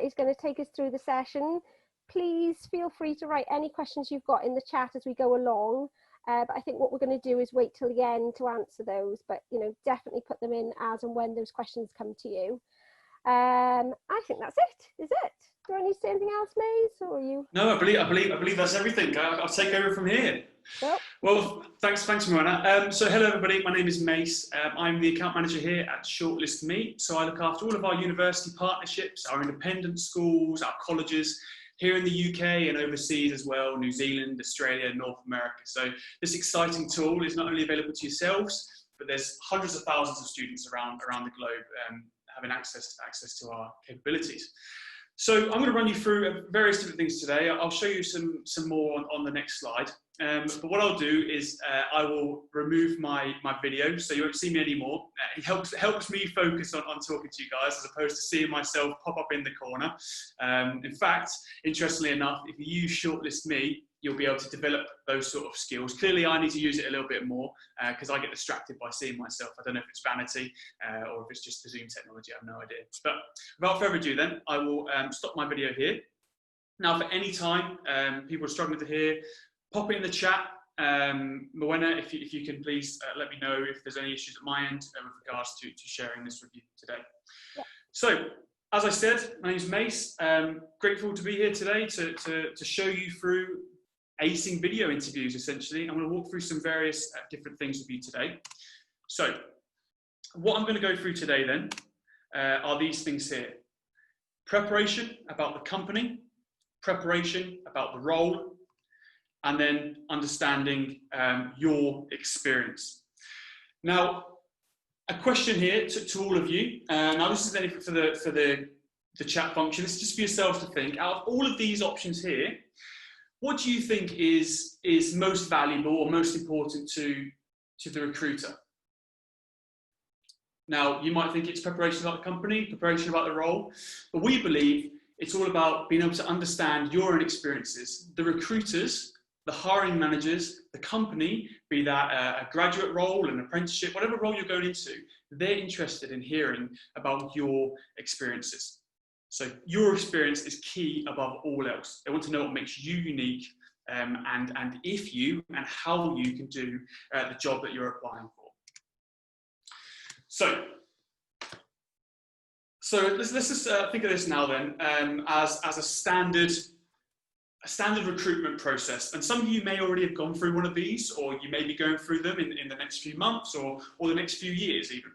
is going to take us through the session. Please feel free to write any questions you've got in the chat as we go along. But I think what we're going to do is wait till the end to answer those, but definitely put them in as and when those questions come to you. I think that's it. Is it? Do I need to say anything else, Maze, or are you? No, I believe that's everything. I'll take over from here. Cool. Well, thanks, Moana. So hello everybody, my name is Mace. I'm the account manager here at Shortlist Me. So I look after all of our university partnerships, our independent schools, our colleges here in the UK and overseas as well, New Zealand, Australia, North America. So this exciting tool is not only available to yourselves, but there's hundreds of thousands of students around the globe having access to our capabilities. So I'm going to run you through various different things today. I'll show you some more on the next slide. But what I'll do is I will remove my video, so you won't see me anymore. It helps me focus on talking to you guys as opposed to seeing myself pop up in the corner. In fact, interestingly enough, if you use Shortlist Me, you'll be able to develop those sort of skills. Clearly, I need to use it a little bit more because I get distracted by seeing myself. I don't know if it's vanity or if it's just the Zoom technology, I have no idea. But without further ado then, I will stop my video here. Now, for any time people are struggling to hear, pop it in the chat. Moana, if you can please let me know if there's any issues at my end with regards to sharing this with you today. Yeah. So, as I said, my name is Mace. Grateful to be here today to show you through acing video interviews, essentially. I'm going to walk through some various different things with you today. So, what I'm going to go through today then are these things here. Preparation about the company, preparation about the role, and then understanding your experience. Now, a question here to all of you. Now, this isn't anything for the chat function. It's just for yourselves to think. Out of all of these options here, what do you think is most valuable or most important to the recruiter? Now, you might think it's preparation about the company, preparation about the role, but we believe it's all about being able to understand your own experiences. The recruiters, the hiring managers, the company, be that a graduate role, an apprenticeship, whatever role you're going into, they're interested in hearing about your experiences. So your experience is key above all else. They want to know what makes you unique and if you and how you can do the job that you're applying for. So let's just think of this now then as a standard recruitment process. And some of you may already have gone through one of these, or you may be going through them in the next few months or the next few years even.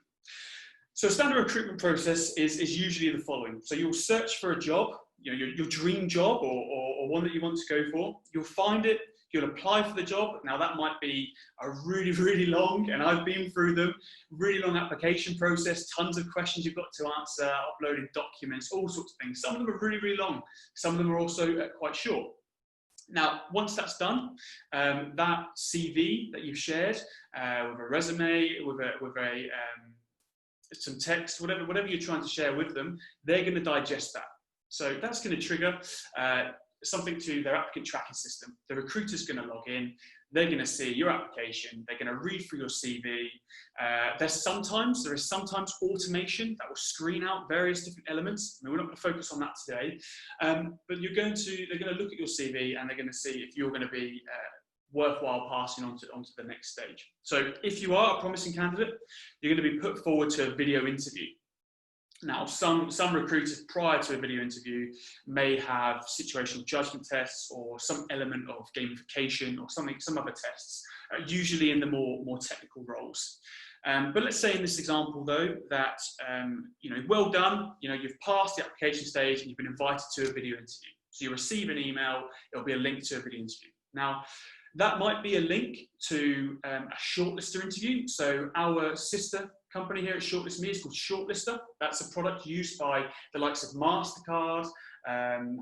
So a standard recruitment process is usually the following. So you'll search for a job, your dream job or one that you want to go for. You'll find it, you'll apply for the job. Now that might be a really, really long, and I've been through them, really long application process, tons of questions you've got to answer, uploading documents, all sorts of things. Some of them are really, really long. Some of them are also quite short. Now, once that's done, that CV that you've shared with a resume, with some text, whatever you're trying to share with them, they're going to digest that. So that's going to trigger something to their applicant tracking system. The recruiter's going to log in. They're going to see your application. They're going to read through your CV. There is sometimes automation that will screen out various different elements. I mean, we're not going to focus on that today, but they're going to look at your CV and they're going to see if you're going to be worthwhile passing on to the next stage. So if you are a promising candidate, you're going to be put forward to a video interview. Now, some recruiters prior to a video interview may have situational judgment tests or some element of gamification or some other tests, usually in the more technical roles. But let's say in this example though that well done, you've passed the application stage and you've been invited to a video interview. So you receive an email, it'll be a link to a video interview. Now, that might be a link to a shortlister interview. So our sister company here at Shortlist Me is called Shortlister. That's a product used by the likes of MasterCard,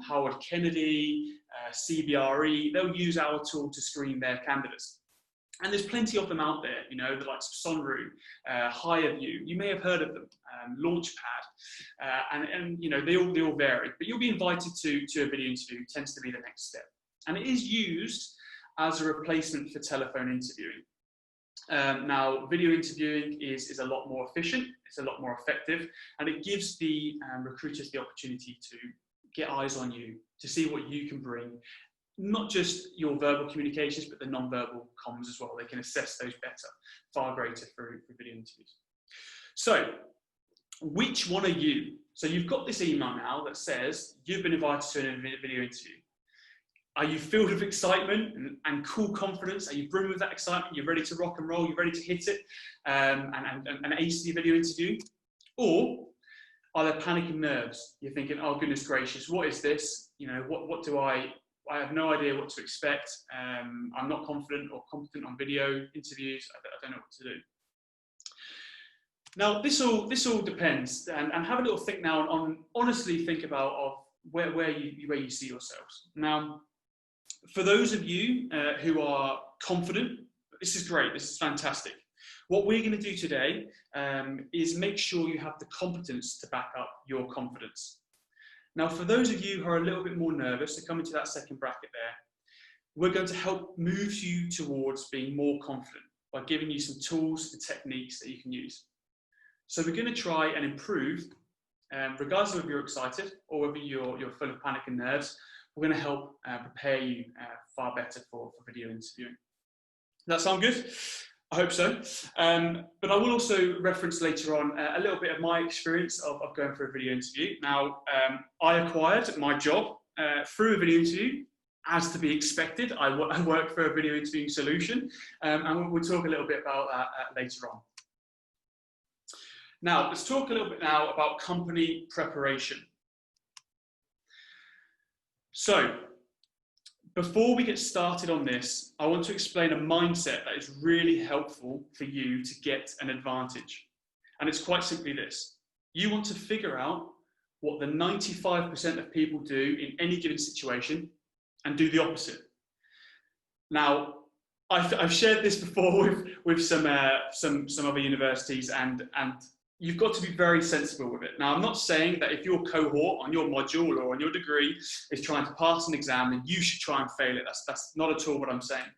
Howard Kennedy, CBRE. They'll use our tool to screen their candidates. And there's plenty of them out there, the likes of Sonru, HireView. You may have heard of them, Launchpad, and they all vary. But you'll be invited to a video interview. Tends to be the next step, and it is used as a replacement for telephone interviewing. Now, video interviewing is a lot more efficient, it's a lot more effective, and it gives the recruiters the opportunity to get eyes on you, to see what you can bring. Not just your verbal communications, but the non-verbal comms as well. They can assess those better, far greater through video interviews. So, which one are you? So you've got this email now that says you've been invited to a video interview. Are you filled with excitement and cool confidence? Are you brimming with that excitement? You're ready to rock and roll? You're ready to hit it and ace the video interview? Or are there panic and nerves? You're thinking, oh goodness gracious, what is this? You know, what do I have no idea what to expect. I'm not confident or competent on video interviews. I don't know what to do. Now, this all depends, and have a little think now on honestly think about where you see yourselves. Now, for those of you who are confident, this is great. This is fantastic. What we're going to do today is make sure you have the competence to back up your confidence. Now, for those of you who are a little bit more nervous, to come into that second bracket there, we're going to help move you towards being more confident by giving you some tools and techniques that you can use. So we're going to try and improve, regardless of whether you're excited or whether you're full of panic and nerves. We're going to help prepare you far better for video interviewing. Does that sound good? I hope so. But I will also reference later on a little bit of my experience of going for a video interview. Now, I acquired my job through a video interview, as to be expected. I work for a video interviewing solution, and we'll talk a little bit about that later on. Now, let's talk a little bit now about company preparation. So, before we get started on this, I want to explain a mindset that is really helpful for you to get an advantage. And it's quite simply this. You want to figure out what the 95% of people do in any given situation and do the opposite. Now, I've shared this before with some other universities, and you've got to be very sensible with it. Now, I'm not saying that if your cohort on your module or on your degree is trying to pass an exam, then you should try and fail it. That's not at all what I'm saying.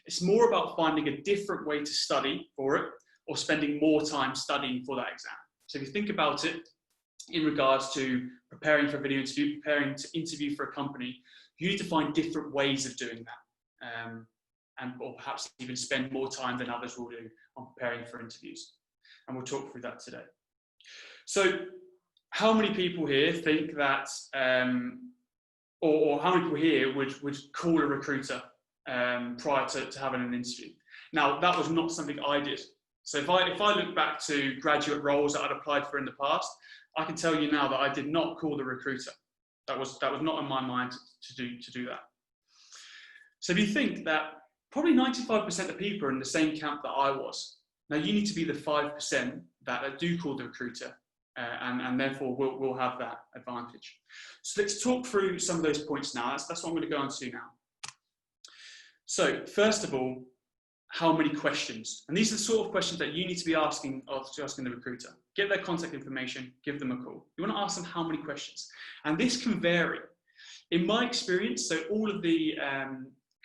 It's more about finding a different way to study for it, or spending more time studying for that exam. So if you think about it in regards to preparing for a video interview, preparing to interview for a company, you need to find different ways of doing that. Or perhaps even spend more time than others will do on preparing for interviews. And we'll talk through that today. So how many people here think that, or how many people here would call a recruiter prior to having an interview? Now, that was not something I did. So if I look back to graduate roles that I'd applied for in the past, I can tell you now that I did not call the recruiter. That was not in my mind to do that. So if you think that probably 95% of people are in the same camp that I was, now you need to be the 5% that do call the recruiter, and therefore will have that advantage. So let's talk through some of those points now. That's what I'm going to go on to now. So first of all, how many questions? And these are the sort of questions that you need to be asking the recruiter. Get their contact information, give them a call. You want to ask them how many questions. And this can vary. In my experience, so all of the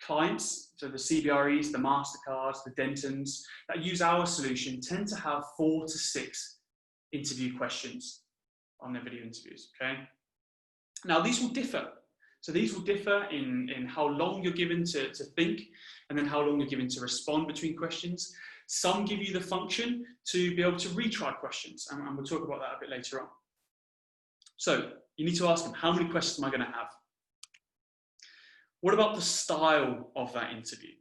clients, so the CBREs, the MasterCards, the Dentons, that use our solution tend to have 4 to 6 interview questions on their video interviews, okay? Now, these will differ. So these will differ in how long you're given to think, and then how long you're given to respond between questions. Some give you the function to be able to retry questions, and we'll talk about that a bit later on. So you need to ask them, how many questions am I going to have? What about the style of that interview?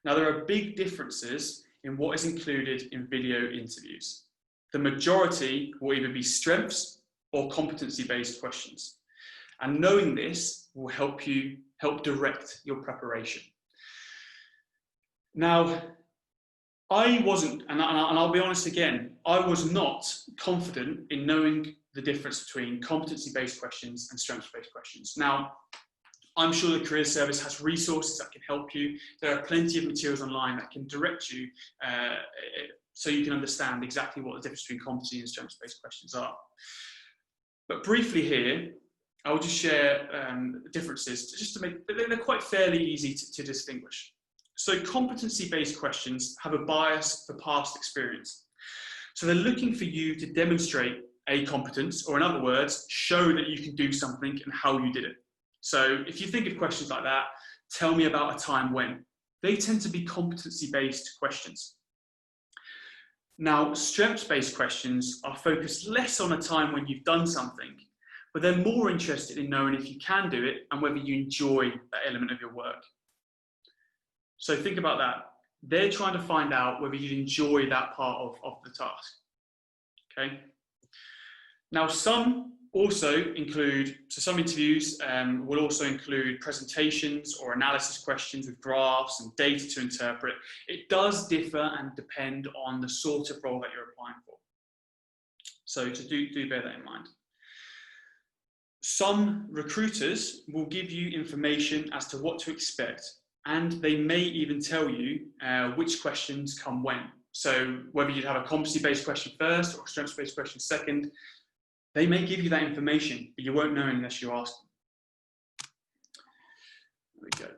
Now, there are big differences in what is included in video interviews. The majority will either be strengths or competency-based questions. And knowing this will help direct your preparation. Now, I wasn't, and I'll be honest again, I was not confident in knowing the difference between competency-based questions and strengths-based questions. Now, I'm sure the Career Service has resources that can help you. There are plenty of materials online that can direct you so you can understand exactly what the difference between competency and strengths-based questions are. But briefly here, I will just share the differences just to make, they're quite fairly easy to distinguish. So competency-based questions have a bias for past experience. So they're looking for you to demonstrate a competence, or in other words, show that you can do something and how you did it. So if you think of questions like that, tell me about a time when, they tend to be competency-based questions. Now, strengths-based questions are focused less on a time when you've done something, but they're more interested in knowing if you can do it and whether you enjoy that element of your work. So think about that. They're trying to find out whether you enjoy that part of the task. Okay. Now, some also include, so some interviews will also include presentations or analysis questions with graphs and data to interpret. It does differ and depend on the sort of role that you're applying for. So do bear that in mind. Some recruiters will give you information as to what to expect, and they may even tell you which questions come when. So whether you'd have a competency-based question first or a strengths-based question second, they may give you that information, but you won't know unless you ask them. There we go.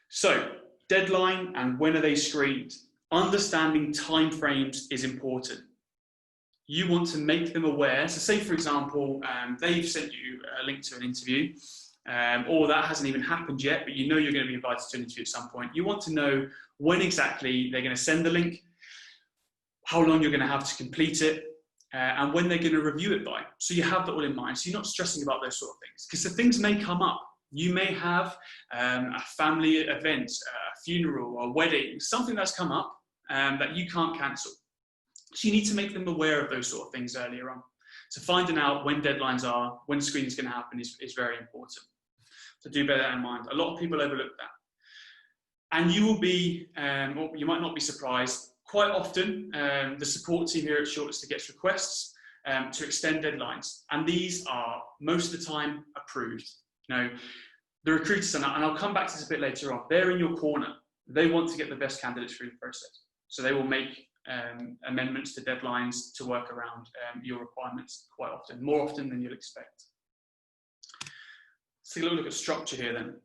So, deadline and when are they screened? Understanding timeframes is important. You want to make them aware. So say, for example, they've sent you a link to an interview, or that hasn't even happened yet, but you know you're going to be invited to an interview at some point. You want to know when exactly they're going to send the link, how long you're going to have to complete it, and when they're going to review it by. So you have that all in mind. So you're not stressing about those sort of things, because the things may come up. You may have a family event, a funeral, a wedding, something that's come up that you can't cancel. So you need to make them aware of those sort of things earlier on. So finding out when deadlines are, when screening is going to happen is very important. So do bear that in mind. A lot of people overlook that. And you will be, or you might not be surprised, quite often the support team here at Shortlisted gets requests to extend deadlines. And these are most of the time approved. You know, the recruiters, and I'll come back to this a bit later on, they're in your corner. They want to get the best candidates through the process. So they will make amendments to deadlines to work around your requirements quite often, more often than you'll expect. Let's take a little look at structure here then.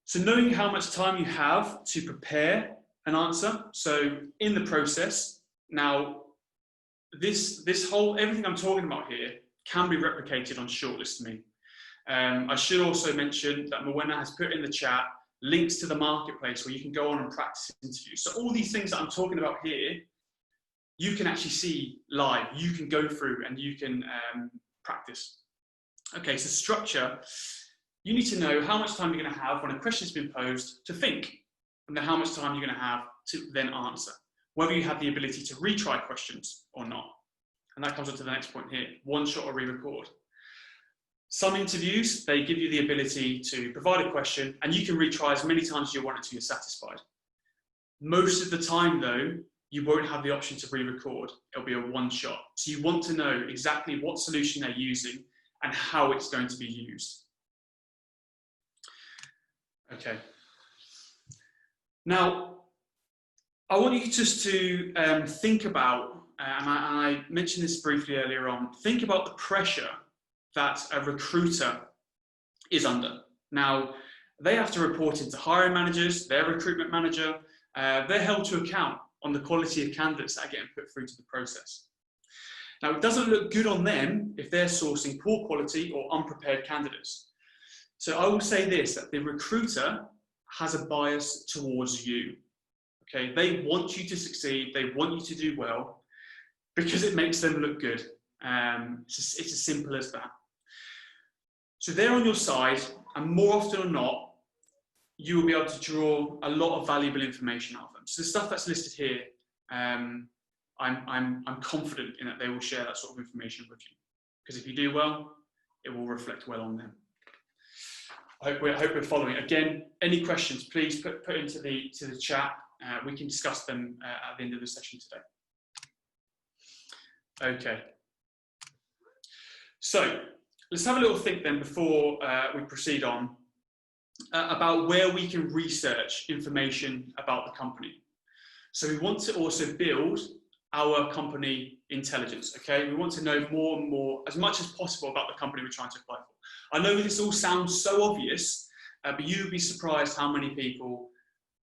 So knowing how much time you have to prepare an answer. So in the process, now this whole, everything I'm talking about here can be replicated on ShortListMe. I should also mention that Morwenna has put in the chat links to the marketplace where you can go on and practice interviews. So all these things that I'm talking about here, you can actually see live. You can go through and you can practice. Okay, so structure. You need to know how much time you're going to have when a question's been posed to think, and then how much time you're going to have to then answer. Whether you have the ability to retry questions or not. And that comes on to the next point here, one shot or re-record. Some interviews, they give you the ability to provide a question and you can retry as many times as you want until you're satisfied. Most of the time though, you won't have the option to re-record. It'll be a one shot. So you want to know exactly what solution they're using and how it's going to be used. Okay. Now, I want you just to think about, and I mentioned this briefly earlier on, think about the pressure that a recruiter is under. Now, they have to report into hiring managers, their recruitment manager, they're held to account on the quality of candidates that are getting put through to the process. Now, it doesn't look good on them if they're sourcing poor quality or unprepared candidates. So I will say this, that the recruiter has a bias towards you. Okay, they want you to succeed, they want you to do well, because it makes them look good. It's as simple as that. So they're on your side, and more often or not, you will be able to draw a lot of valuable information out of them. So the stuff that's listed here, I'm confident in that they will share that sort of information with you. Because if you do well, it will reflect well on them. I hope we're following. Again, any questions, please put into the chat. We can discuss them at the end of the session today. Okay. So let's have a little think then before we proceed on about where we can research information about the company. So we want to also build our company intelligence, okay? We want to know more and more, as much as possible about the company we're trying to apply for. I know this all sounds so obvious, but you'd be surprised how many people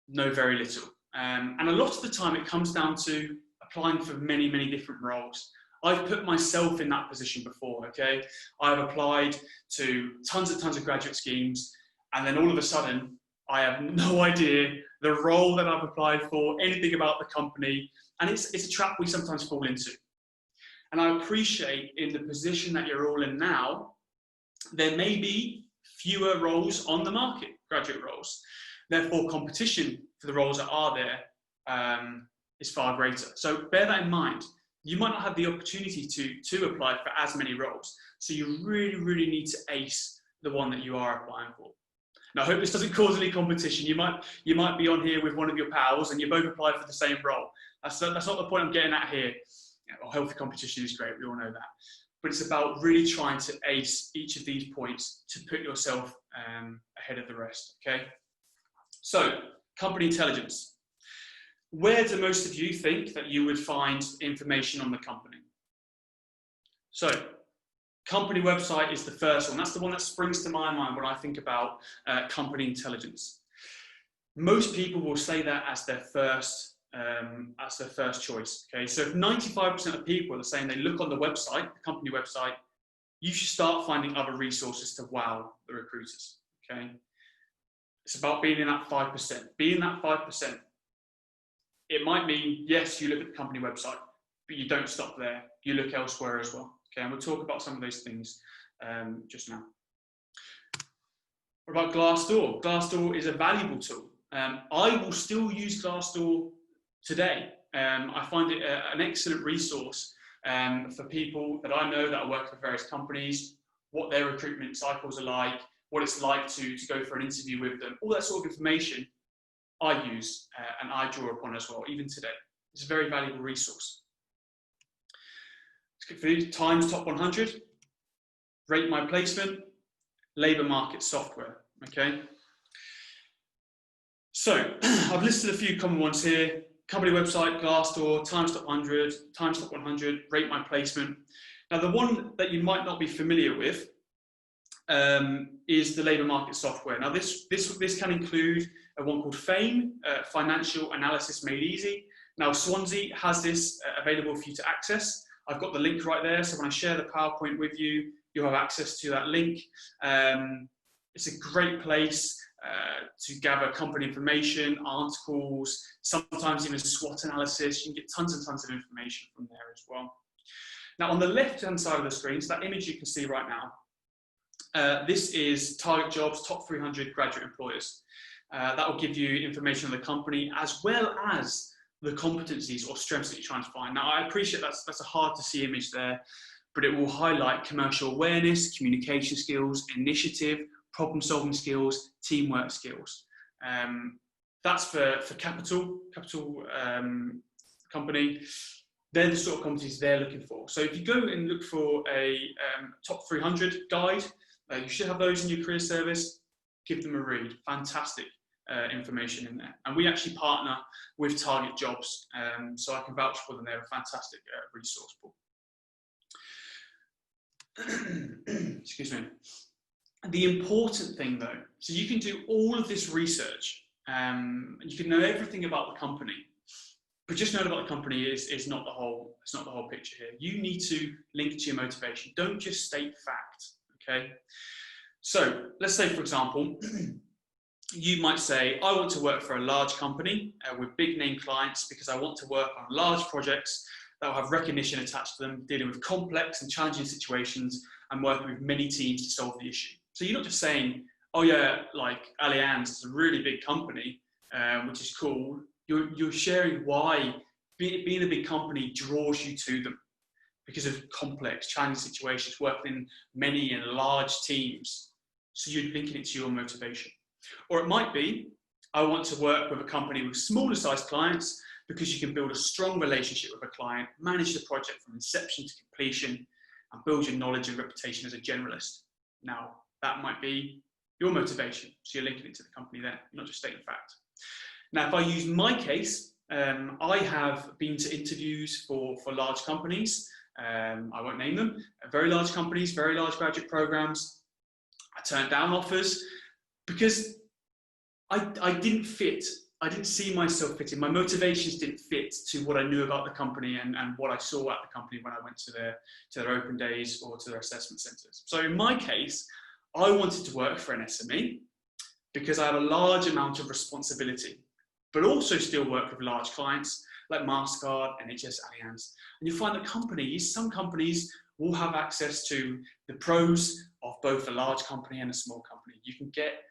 know very little. And a lot of the time it comes down to applying for many, many different roles. I've put myself in that position before, okay? I've applied to tons of graduate schemes, and then all of a sudden, I have no idea the role that I've applied for, anything about the company, and it's a trap we sometimes fall into. And I appreciate in the position that you're all in now, there may be fewer roles on the market, graduate roles. Therefore, competition for the roles that are there is far greater. So bear that in mind. You might not have the opportunity to apply for as many roles. So you really need to ace the one that you are applying for. Now, I hope this doesn't cause any competition. You might be on here with one of your pals and you both applied for the same role. That's not the point I'm getting at here. Well, healthy competition is great, we all know that. But it's about really trying to ace each of these points to put yourself ahead of the rest, okay? So, company intelligence. Where do most of you think that you would find information on the company? So, company website is the first one. That's the one that springs to my mind when I think about company intelligence. Most people will say that as their first choice. Okay, so if 95% of people are saying they look on the website, the company website, you should start finding other resources to wow the recruiters. Okay, it's about being in that 5%. Being that 5%. It might mean, yes, you look at the company website, but you don't stop there. You look elsewhere as well. Okay, and we'll talk about some of those things just now. What about Glassdoor? Glassdoor is a valuable tool. I will still use Glassdoor today. I find it an excellent resource for people that I know that work for various companies, what their recruitment cycles are like, what it's like to go for an interview with them, all that sort of information I use and I draw upon as well, even today. It's a very valuable resource. Let's go through Times Top 100, Rate My Placement, Labour Market Software, okay? So, I've listed a few common ones here. Company website, Glassdoor, Times Top 100, Times Top 100, Rate My Placement. Now, the one that you might not be familiar with is the labour market software. Now, this can include one called FAME, Financial Analysis Made Easy. Now, Swansea has this available for you to access. I've got the link right there, so when I share the PowerPoint with you, you'll have access to that link. It's a great place to gather company information, articles, sometimes even SWOT analysis. You can get tons and tons of information from there as well. Now, on the left-hand side of the screen, so that image you can see right now, this is Target Jobs Top 300 Graduate Employers. That will give you information on the company as well as the competencies or strengths that you're trying to find. Now, I appreciate that's a hard to see image there, but it will highlight commercial awareness, communication skills, initiative, problem-solving skills, teamwork skills. That's for capital company. They're the sort of competencies they're looking for. So if you go and look for a top 300 guide, you should have those in your career service. Give them a read. Fantastic information in there. And we actually partner with Target Jobs, so I can vouch for them. They're a fantastic resource book. Excuse me. The important thing, though, so you can do all of this research, you can know everything about the company, but just knowing about the company is not the whole. It's not the whole picture here. You need to link it to your motivation. Don't just state fact. Okay. So let's say, for example, you might say, I want to work for a large company with big name clients because I want to work on large projects that will have recognition attached to them, dealing with complex and challenging situations and working with many teams to solve the issue. So you're not just saying, oh yeah, like Allianz is a really big company, which is cool. You're sharing why being a big company draws you to them because of complex, challenging situations, working in many and large teams. So you're linking it to your motivation. Or it might be, I want to work with a company with smaller sized clients because you can build a strong relationship with a client, manage the project from inception to completion, and build your knowledge and reputation as a generalist. Now, that might be your motivation. So you're linking it to the company there, not just stating fact. Now, if I use my case, I have been to interviews for large companies. I won't name them. Very large companies, very large graduate programs. I turned down offers because I didn't fit I didn't see myself fitting. My motivations didn't fit to what I knew about the company and what I saw at the company when I went to their open days or to their assessment centres. So in my case, I wanted to work for an SME because I had a large amount of responsibility, but also still work with large clients like MasterCard, NHS, Allianz. And you find that some companies will have access to the pros of both a large company and a small company. You can get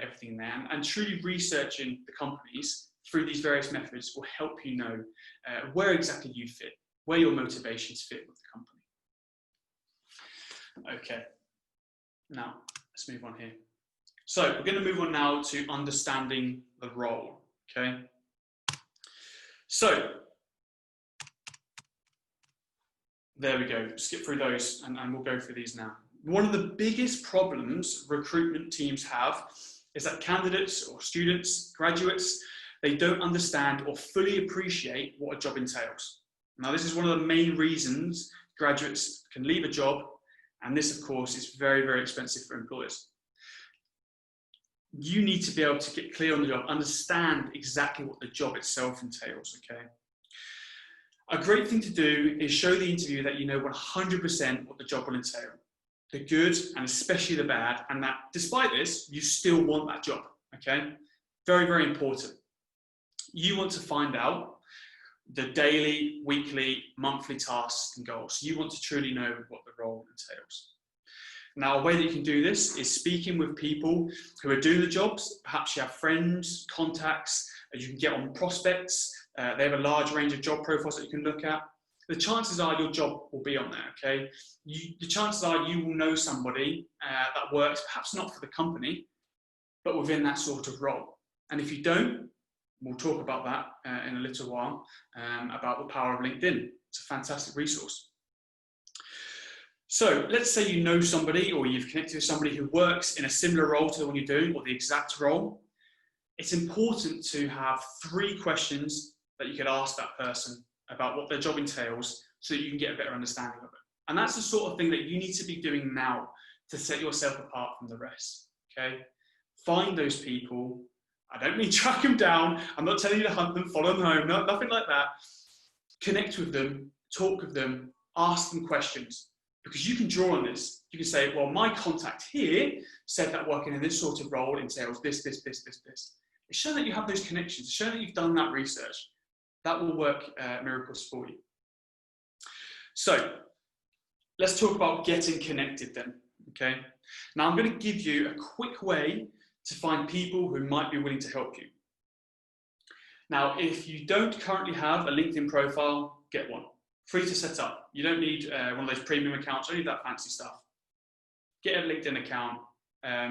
everything there, and truly researching the companies through these various methods will help you know where exactly you fit, where your motivations fit with the company. Okay, now let's move on here. So we're going to move on now to understanding the role, okay? So there we go, skip through those and we'll go through these now. One of the biggest problems recruitment teams have is that candidates or students, graduates, they don't understand or fully appreciate what a job entails. Now, this is one of the main reasons graduates can leave a job, and this, of course, is very, very expensive for employers. You need to be able to get clear on the job, understand exactly what the job itself entails, okay? A great thing to do is show the interviewer that you know 100% what the job will entail. The good and especially the bad, and that despite this, you still want that job, okay? Very, very important. You want to find out the daily, weekly, monthly tasks and goals. You want to truly know what the role entails. Now, a way that you can do this is speaking with people who are doing the jobs. Perhaps you have friends, contacts, you can get on prospects. They have a large range of job profiles that you can look at. The chances are your job will be on there, okay? The chances are you will know somebody that works, perhaps not for the company, but within that sort of role. And if you don't, we'll talk about that in a little while, about the power of LinkedIn. It's a fantastic resource. So let's say you know somebody or you've connected with somebody who works in a similar role to the one you're doing or the exact role. It's important to have 3 questions that you could ask that person about what their job entails so that you can get a better understanding of it. And that's the sort of thing that you need to be doing now to set yourself apart from the rest, okay? Find those people. I don't mean track them down. I'm not telling you to hunt them, follow them home, nothing like that. Connect with them, talk with them, ask them questions, because you can draw on this. You can say, well, my contact here said that working in this sort of role entails this. It's showing that you have those connections, showing that you've done that research. That will work miracles for you. So let's talk about getting connected then, okay? Now I'm going to give you a quick way to find people who might be willing to help you. Now, if you don't currently have a LinkedIn profile, get one. Free to set up. You don't need one of those premium accounts, or any of that fancy stuff. Get a LinkedIn account,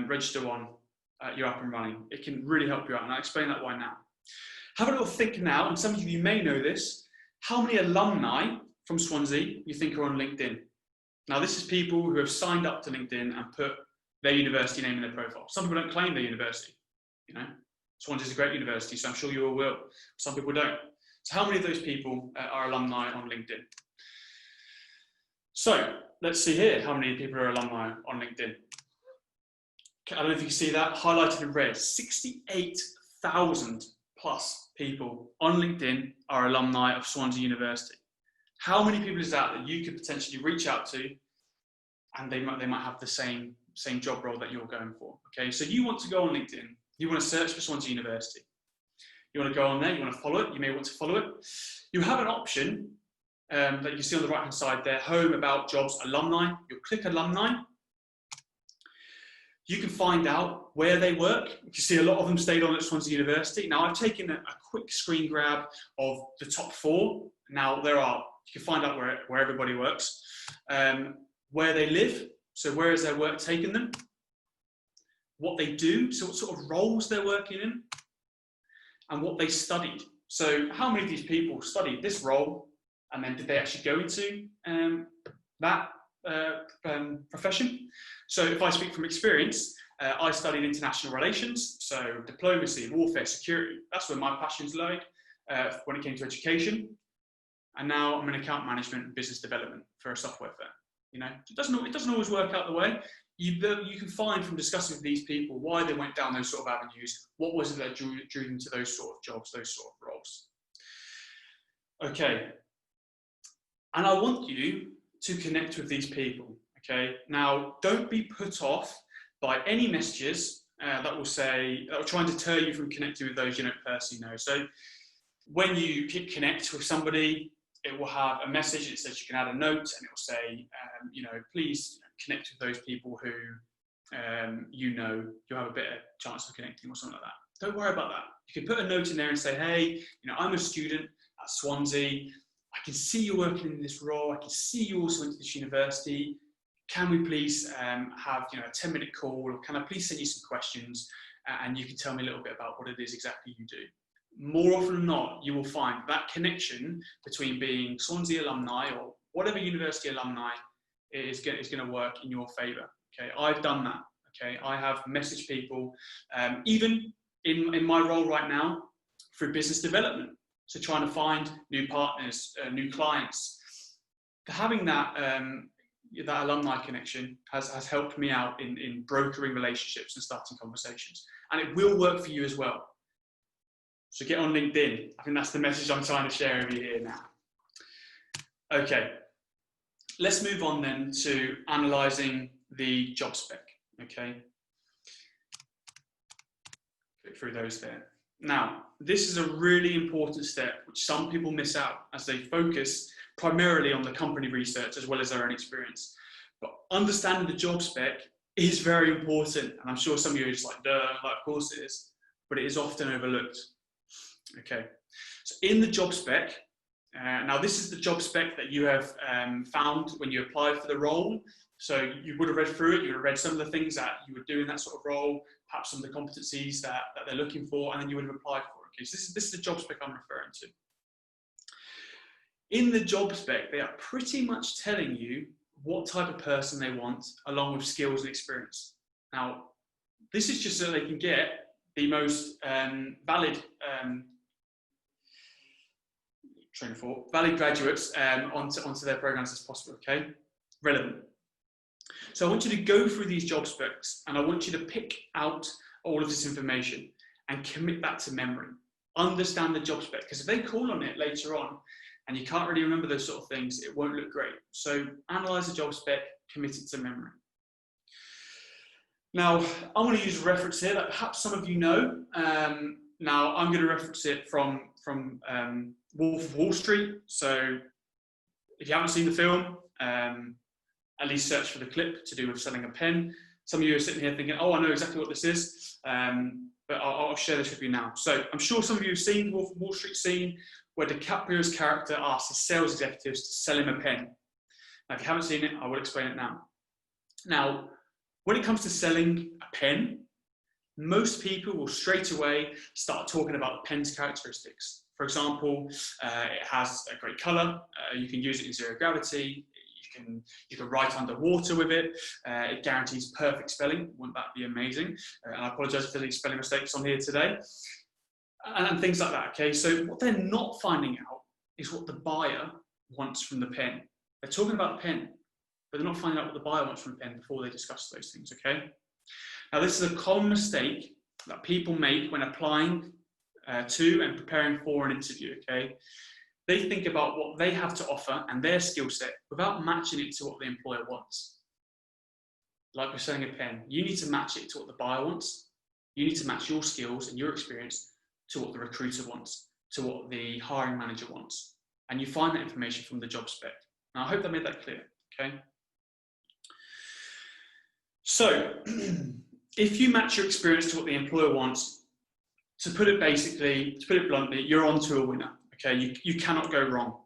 register one, you're up and running. It can really help you out, and I'll explain that why now. Have a little think now, and some of you may know this, how many alumni from Swansea you think are on LinkedIn? Now, this is people who have signed up to LinkedIn and put their university name in their profile. Some people don't claim their university, you know. Swansea is a great university, so I'm sure you all will. Some people don't. So how many of those people are alumni on LinkedIn? So let's see here how many people are alumni on LinkedIn. I don't know if you can see that highlighted in red. 68,000 plus people on LinkedIn are alumni of Swansea University. How many people is that you could potentially reach out to, and they might have the same job role that you're going for? Okay, so you want to go on LinkedIn. You want to search for Swansea University. You want to go on there, you want to follow it, you may want to follow it. You have an option that you can see on the right hand side there, home, about, jobs, alumni. You'll click alumni. You can find out where they work. You can see a lot of them stayed on at Swansea University. Now I've taken a quick screen grab of the top 4. Now you can find out where everybody works, where they live, so where has their work taken them, what they do, so what sort of roles they're working in, and what they studied. So how many of these people studied this role, and then did they actually go into that profession? So if I speak from experience, I studied international relations, so diplomacy, warfare, security. That's where my passions lied when it came to education. And now I'm in account management and business development for a software firm. You know, it doesn't always work out the way. You can find from discussing with these people why they went down those sort of avenues, what was it that drew them to those sort of jobs, those sort of roles. Okay, and I want you to connect with these people. Okay, now don't be put off by any messages that will try and deter you from connecting with those you don't personally know. So when you hit connect with somebody, it will have a message. It says you can add a note, and it will say, please connect with those people who you'll have a better chance of connecting, or something like that. Don't worry about that. You can put a note in there and say, hey, I'm a student at Swansea. I can see you're working in this role. I can see you also went to this university. Can we please have a 10-minute call, or can I please send you some questions, and you can tell me a little bit about what it is exactly you do. More often than not, you will find that connection between being Swansea alumni or whatever university alumni is going to work in your favour. Okay, I've done that. Okay, I have messaged people, even in my role right now, through business development. So trying to find new partners, new clients. Having that alumni connection has helped me out in brokering relationships and starting conversations, and it will work for you as well. So get on LinkedIn. I think that's the message I'm trying to share with you here now. Okay, let's move on then to analysing the job spec. Okay, click through those there. Now, this is a really important step which some people miss out as they focus primarily on the company research as well as their own experience. But understanding the job spec is very important, and I'm sure some of you are just like, duh, like, of course it is, but it is often overlooked. Okay, so in the job spec, now this is the job spec that you have found when you applied for the role. So you would have read through it, you would have read some of the things that you would do in that sort of role, perhaps some of the competencies that they're looking for, and then you would have applied for it. Okay, so this is the job spec I'm referring to. In the job spec, they are pretty much telling you what type of person they want, along with skills and experience. Now, this is just so they can get the most valid graduates onto their programs as possible, okay? Relevant. So I want you to go through these job specs, and I want you to pick out all of this information and commit that to memory. Understand the job spec, because if they call on it later on and you can't really remember those sort of things, it won't look great. So analyze the job spec, commit it to memory. Now, I'm going to use a reference here that perhaps some of you know. Now, I'm going to reference it from Wolf of Wall Street. So if you haven't seen the film, at least search for the clip to do with selling a pen. Some of you are sitting here thinking, oh, I know exactly what this is, but I'll share this with you now. So I'm sure some of you have seen the Wolf of Wall Street scene where DiCaprio's character asks his sales executives to sell him a pen. Now, if you haven't seen it, I will explain it now. Now, when it comes to selling a pen, most people will straight away start talking about the pen's characteristics. For example, it has a great colour, you can use it in zero gravity, you can write underwater with it, it guarantees perfect spelling. Wouldn't that be amazing? And I apologise for the spelling mistakes on here today. And things like that, okay? So what they're not finding out is what the buyer wants from the pen. They're talking about the pen, but they're not finding out what the buyer wants from the pen before they discuss those things, okay? Now, this is a common mistake that people make when applying to and preparing for an interview, okay? They think about what they have to offer and their skill set without matching it to what the employer wants. Like we're selling a pen, you need to match it to what the buyer wants. You need to match your skills and your experience to what the recruiter wants, to what the hiring manager wants. And you find that information from the job spec. Now, I hope that made that clear, okay? So, if you match your experience to what the employer wants, to put it bluntly, you're onto a winner. Okay, you cannot go wrong.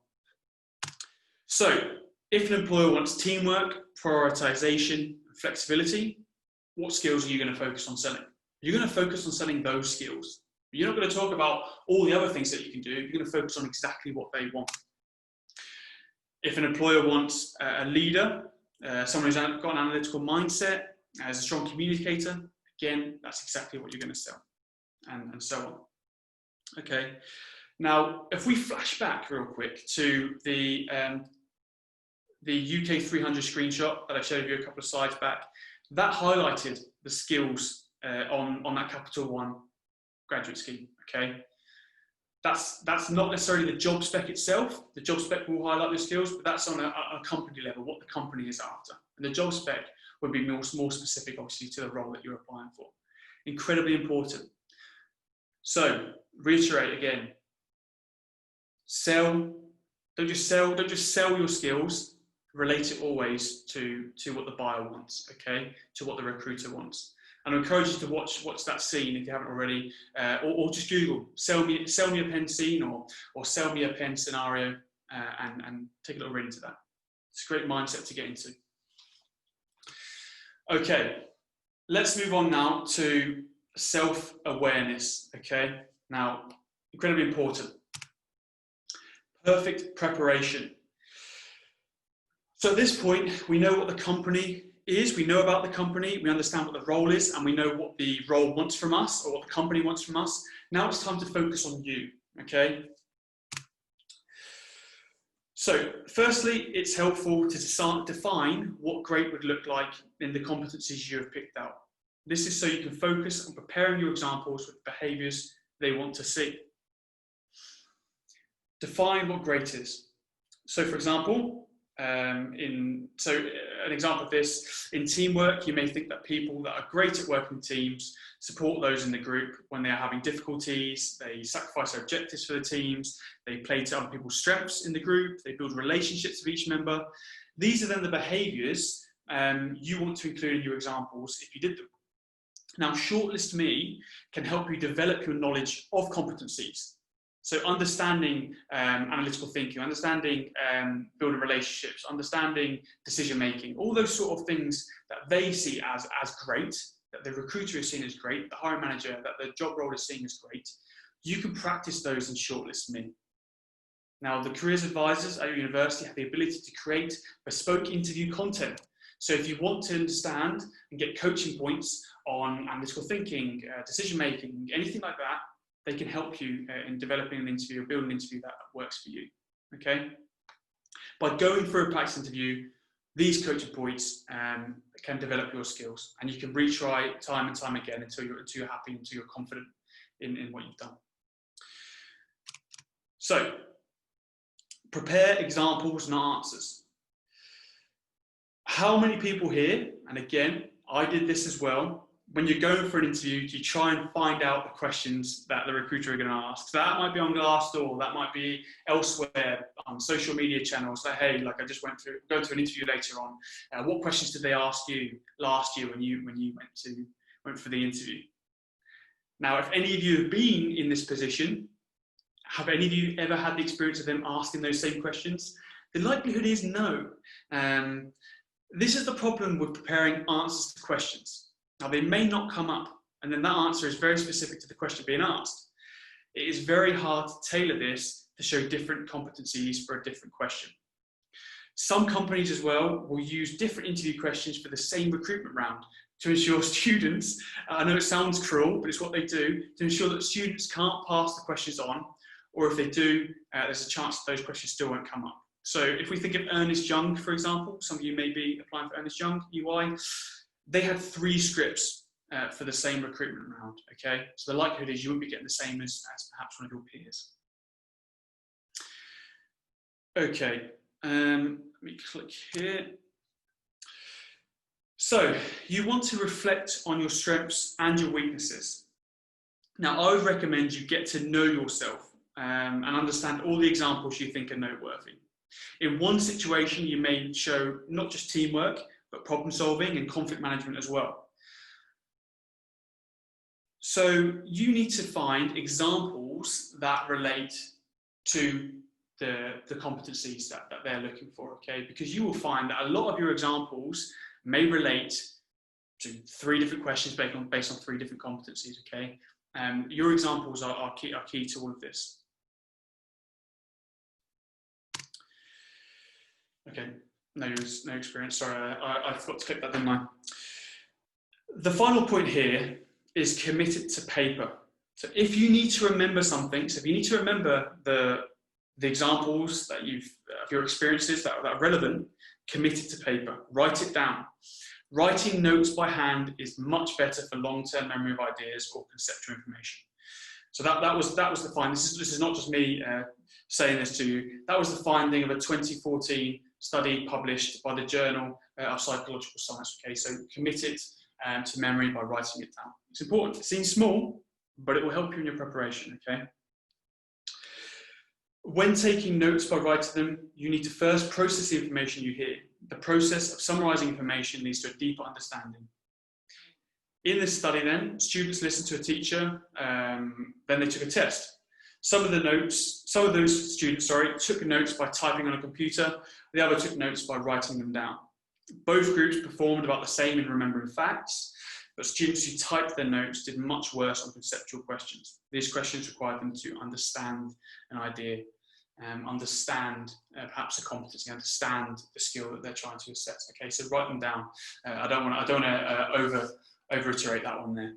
So, if an employer wants teamwork, prioritization, flexibility, what skills are you going to focus on selling? You're going to focus on selling those skills. You're not going to talk about all the other things that you can do. You're going to focus on exactly what they want. If an employer wants a leader, someone who's got an analytical mindset, as a strong communicator, again, that's exactly what you're going to sell, and so on. Okay. Now, if we flash back real quick to the the UK 300 screenshot that I showed you a couple of slides back, that highlighted the skills on that Capital One graduate scheme, okay? That's not necessarily the job spec itself. The job spec will highlight the skills, but that's on a company level, what the company is after. And the job spec would be more specific, obviously, to the role that you're applying for. Incredibly important. So, reiterate again, don't just sell your skills, relate it always to what the buyer wants, okay? To what the recruiter wants. And I encourage you to watch that scene if you haven't already, or just Google sell me a pen scene or sell me a pen scenario, and take a little read into that. It's a great mindset to get into. Okay, let's move on now to self-awareness. Okay, now incredibly important. Perfect preparation. So at this point, we know what the company is, we know about the company, we understand what the role is, and we know what the role wants from us, or what the company wants from us. Now it's time to focus on you, okay? So firstly, it's helpful to define what great would look like in the competencies you have picked out. This is so you can focus on preparing your examples with behaviours they want to see. Define what great is. So for example, an example of this, in teamwork, you may think that people that are great at working teams support those in the group when they are having difficulties, they sacrifice their objectives for the teams, they play to other people's strengths in the group, they build relationships with each member. These are then the behaviours you want to include in your examples if you did them. Now, Shortlist Me can help you develop your knowledge of competencies. So understanding analytical thinking, understanding building relationships, understanding decision-making, all those sort of things that they see as great, that the recruiter is seeing as great, the hiring manager, that the job role is seeing as great, you can practice those in Shortlist Me. Now, the careers advisors at your university have the ability to create bespoke interview content. So if you want to understand and get coaching points on analytical thinking, decision-making, anything like that, they can help you in developing an interview or building an interview that works for you, okay? By going through a practice interview, these coaching points can develop your skills, and you can retry time and time again until you're happy, until you're confident in what you've done. So, prepare examples and answers. How many people here, and again, I did this as well, when you're going for an interview, you try and find out the questions that the recruiter are going to ask. So that might be on Glassdoor, that might be elsewhere on social media channels. Like, hey, like I just go to an interview later on. What questions did they ask you last year when you went for the interview? Now, if any of you have been in this position, have any of you ever had the experience of them asking those same questions? The likelihood is no. This is the problem with preparing answers to questions. Now, they may not come up, and then that answer is very specific to the question being asked. It is very hard to tailor this to show different competencies for a different question. Some companies as well will use different interview questions for the same recruitment round to ensure students, I know it sounds cruel, but it's what they do, to ensure that students can't pass the questions on, or if they do, there's a chance that those questions still won't come up. So if we think of Ernest Young, for example, some of you may be applying for Ernest Young, EY, they had 3 scripts for the same recruitment round, okay? So the likelihood is you won't be getting the same as perhaps one of your peers. Okay, let me click here. So you want to reflect on your strengths and your weaknesses. Now, I would recommend you get to know yourself and understand all the examples you think are noteworthy. In one situation, you may show not just teamwork, but problem solving and conflict management as well. So you need to find examples that relate to the competencies that they're looking for, okay? Because you will find that a lot of your examples may relate to 3 different questions based on 3 different competencies, okay? Your examples are key to all of this. Okay. No experience. Sorry, I forgot to click that, didn't I? The final point here is committed to paper. So if you need to remember something, so if you need to remember the examples that of your experiences that are relevant, commit it to paper, write it down. Writing notes by hand is much better for long-term memory of ideas or conceptual information. So that was the finding. This is not just me saying this to you. That was the finding of a 2014 study published by the Journal of Psychological Science. Okay, so commit it to memory by writing it down. It's important. It seems small, but it will help you in your preparation. Okay. When taking notes by writing them, you need to first process the information you hear. The process of summarizing information leads to a deeper understanding. In this study then, students listened to a teacher, then they took a test. Some of those students, took notes by typing on a computer, the other took notes by writing them down. Both groups performed about the same in remembering facts, but students who typed their notes did much worse on conceptual questions. These questions required them to understand an idea, understand perhaps a competency, understand the skill that they're trying to assess. Okay, so write them down. I don't want to over-iterate that one there.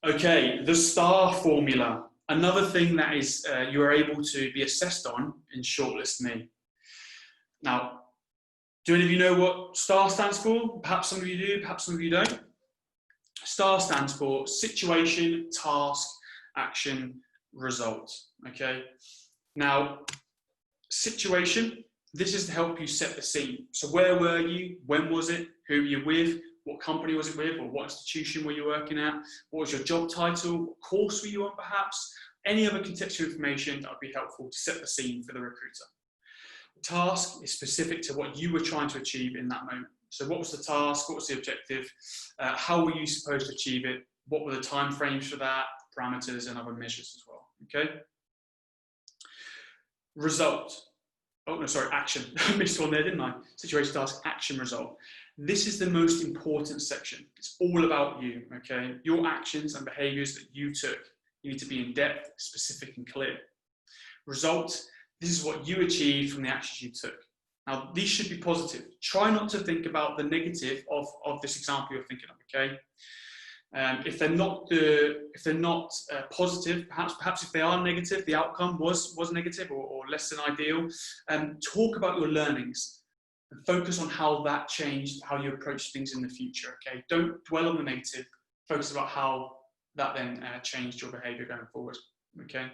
Okay, the STAR formula. Another thing that is you are able to be assessed on in Shortlist Me. Now, do any of you know what STAR stands for? Perhaps some of you do, perhaps some of you don't. STAR stands for situation, task, action, result. Okay. Now, situation, this is to help you set the scene. So where were you? When was it? Who were you with? What company was it with? Or what institution were you working at? What was your job title? What course were you on perhaps? Any other contextual information that would be helpful to set the scene for the recruiter. The task is specific to what you were trying to achieve in that moment. So what was the task? What was the objective? How were you supposed to achieve it? What were the time frames for that? Parameters and other measures as well. Okay. Result. Oh, no, sorry, action. I missed one there, didn't I? Situation, task, action, result. This is the most important section. It's all about you, okay? Your actions and behaviors that you took. You need to be in depth, specific, and clear. Result, this is what you achieved from the actions you took. Now, these should be positive. Try not to think about the negative of this example you're thinking of, okay? If they're not positive, perhaps if they are negative, the outcome was negative or less than ideal, talk about your learnings and focus on how that changed, how you approach things in the future, okay? Don't dwell on the negative, focus about how that then changed your behavior going forward, okay?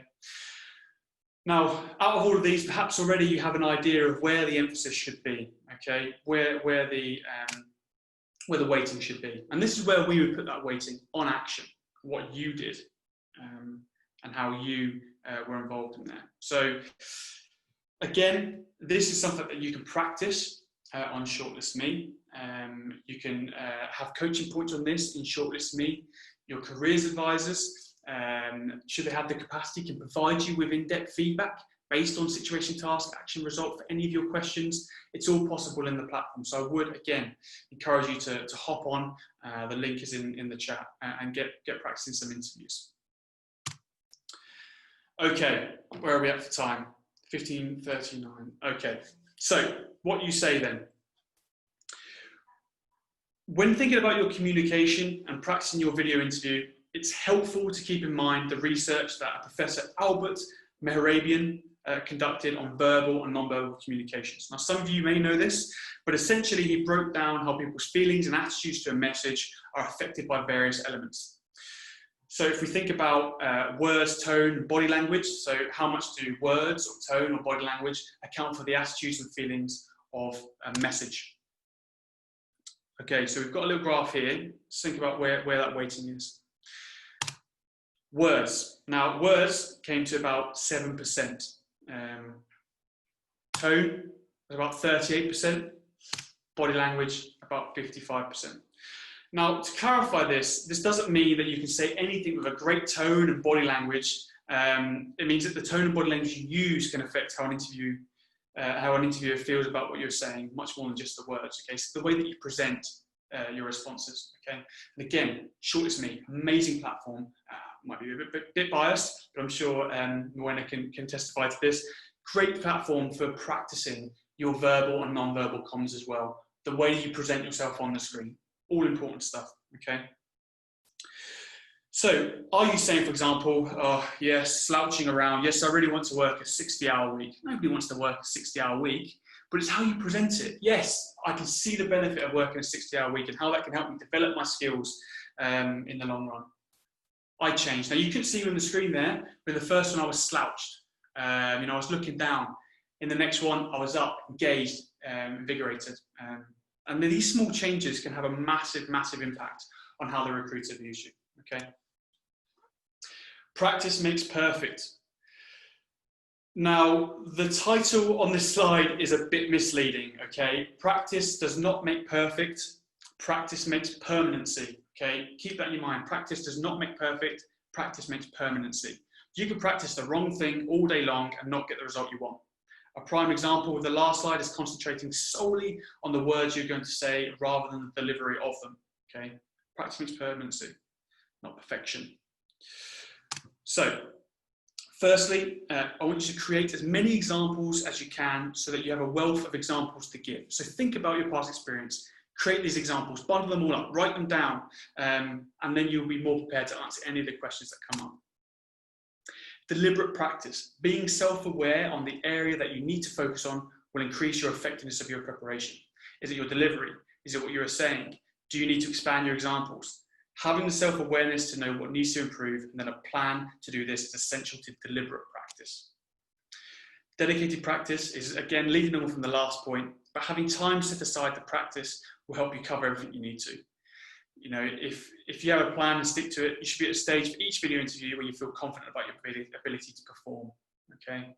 Now, out of all of these, perhaps already you have an idea of where the emphasis should be, okay? Where the weighting should be. And this is where we would put that weighting on action, what you did and how you were involved in there. So again, this is something that you can practice on Shortlist Me. You can have coaching points on this in Shortlist Me. Your careers advisors, should they have the capacity, can provide you with in-depth feedback based on situation, task, action, result for any of your questions. It's all possible in the platform. So I would, again, encourage you to hop on. The link is in the chat and get practicing some interviews. Okay, where are we at for time? 15:39. Okay, so what you say then. When thinking about your communication and practicing your video interview, it's helpful to keep in mind the research that Professor Albert Mehrabian conducted on verbal and non-verbal communications. Now, some of you may know this, but essentially he broke down how people's feelings and attitudes to a message are affected by various elements. So if we think about words, tone, body language, so how much do words or tone or body language account for the attitudes and feelings of a message? Okay, so we've got a little graph here. Let's think about where that weighting is. Words. Now, words came to about 7%. Tone was about 38%. Body language, about 55%. Now, to clarify this doesn't mean that you can say anything with a great tone and body language. It means that the tone and body language you use can affect how an interviewer feels about what you're saying, much more than just the words. Okay, so the way that you present your responses. Okay, and again, Shortlist Me, amazing platform. Might be a bit biased, but I'm sure Moena can testify to this. Great platform for practicing your verbal and non-verbal comms as well. The way you present yourself on the screen, all important stuff. Okay. So, are you saying, for example, oh, yes, slouching around, yes, I really want to work a 60-hour week. Nobody wants to work a 60-hour week. but it's how you present it. Yes, I can see the benefit of working a 60-hour week and how that can help me develop my skills in the long run. I changed. Now you couldn't see me on the screen there, but in the first one I was slouched. I was looking down. In the next one, I was up, engaged, invigorated. And these small changes can have a massive, massive impact on how the recruiter views you, okay? Practice makes perfect. Now, the title on this slide is a bit misleading, okay? Practice does not make perfect. Practice makes permanency, okay? Keep that in your mind. Practice does not make perfect. Practice makes permanency. You can practice the wrong thing all day long and not get the result you want. A prime example with the last slide is concentrating solely on the words you're going to say rather than the delivery of them, okay? Practice makes permanency, not perfection. So, firstly, I want you to create as many examples as you can so that you have a wealth of examples to give. So think about your past experience, create these examples, bundle them all up, write them down, and then you'll be more prepared to answer any of the questions that come up. Deliberate practice. Being self-aware on the area that you need to focus on will increase your effectiveness of your preparation. Is it your delivery? Is it what you're saying? Do you need to expand your examples? Having the self-awareness to know what needs to improve and then a plan to do this is essential to deliberate practice. Dedicated practice is, again, leading on from the last point, but having time set aside to practice will help you cover everything you need to. You know, if you have a plan and stick to it, you should be at a stage for each video interview where you feel confident about your ability to perform, okay?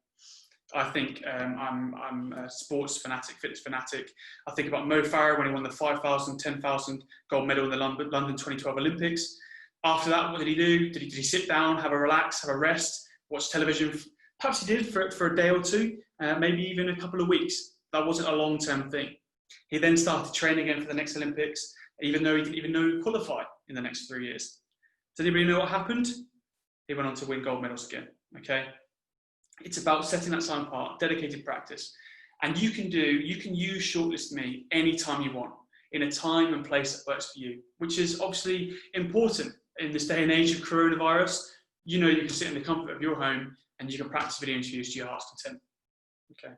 I think I'm a sports fanatic, fitness fanatic. I think about Mo Farah when he won the 5,000, 10,000 gold medal in the London 2012 Olympics. After that, what did he do? Did he sit down, have a relax, have a rest, watch television? Perhaps he did for a day or two, maybe even a couple of weeks. That wasn't a long-term thing. He then started training again for the next Olympics, even though he didn't even know he would qualify in the next 3 years. Does anybody know what happened? He went on to win gold medals again, okay? It's about setting that time apart, dedicated practice. And you can use Shortlist Me anytime you want, in a time and place that works for you, which is obviously important in this day and age of coronavirus. You know, you can sit in the comfort of your home and you can practice video interviews to your heart's content, okay?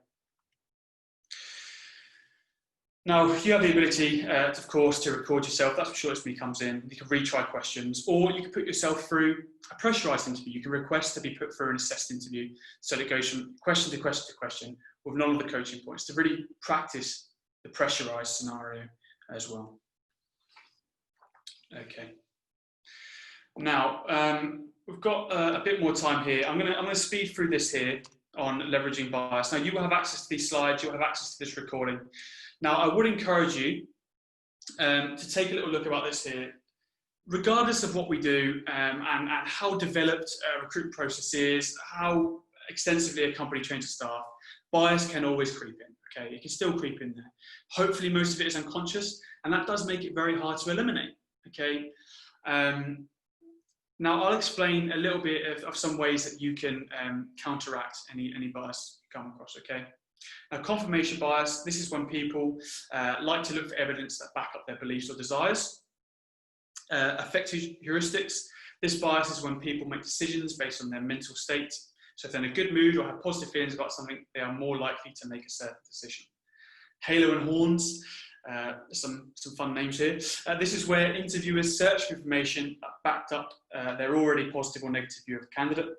Now, you have the ability, of course, to record yourself. That's where Shortlist Me comes in. You can retry questions, or you can put yourself through a pressurised interview. You can request to be put through an assessed interview, so it goes from question to question to question with none of the coaching points to really practice the pressurised scenario as well. Okay. Now, we've got a bit more time here. I'm gonna speed through this here on leveraging bias. Now, you will have access to these slides. You'll have access to this recording. Now, I would encourage you to take a little look about this here. Regardless of what we do and how developed a recruitment process is, how extensively a company trains its staff, bias can always creep in, okay? It can still creep in there. Hopefully, most of it is unconscious, and that does make it very hard to eliminate, okay? Now, I'll explain a little bit of some ways that you can counteract any bias you come across, okay? Now, confirmation bias, this is when people like to look for evidence that back up their beliefs or desires. Affective heuristics, this bias is when people make decisions based on their mental state. So if they're in a good mood or have positive feelings about something, they are more likely to make a certain decision. Halo and horns, some fun names here. This is where interviewers search for information that backed up their already positive or negative view of the candidate.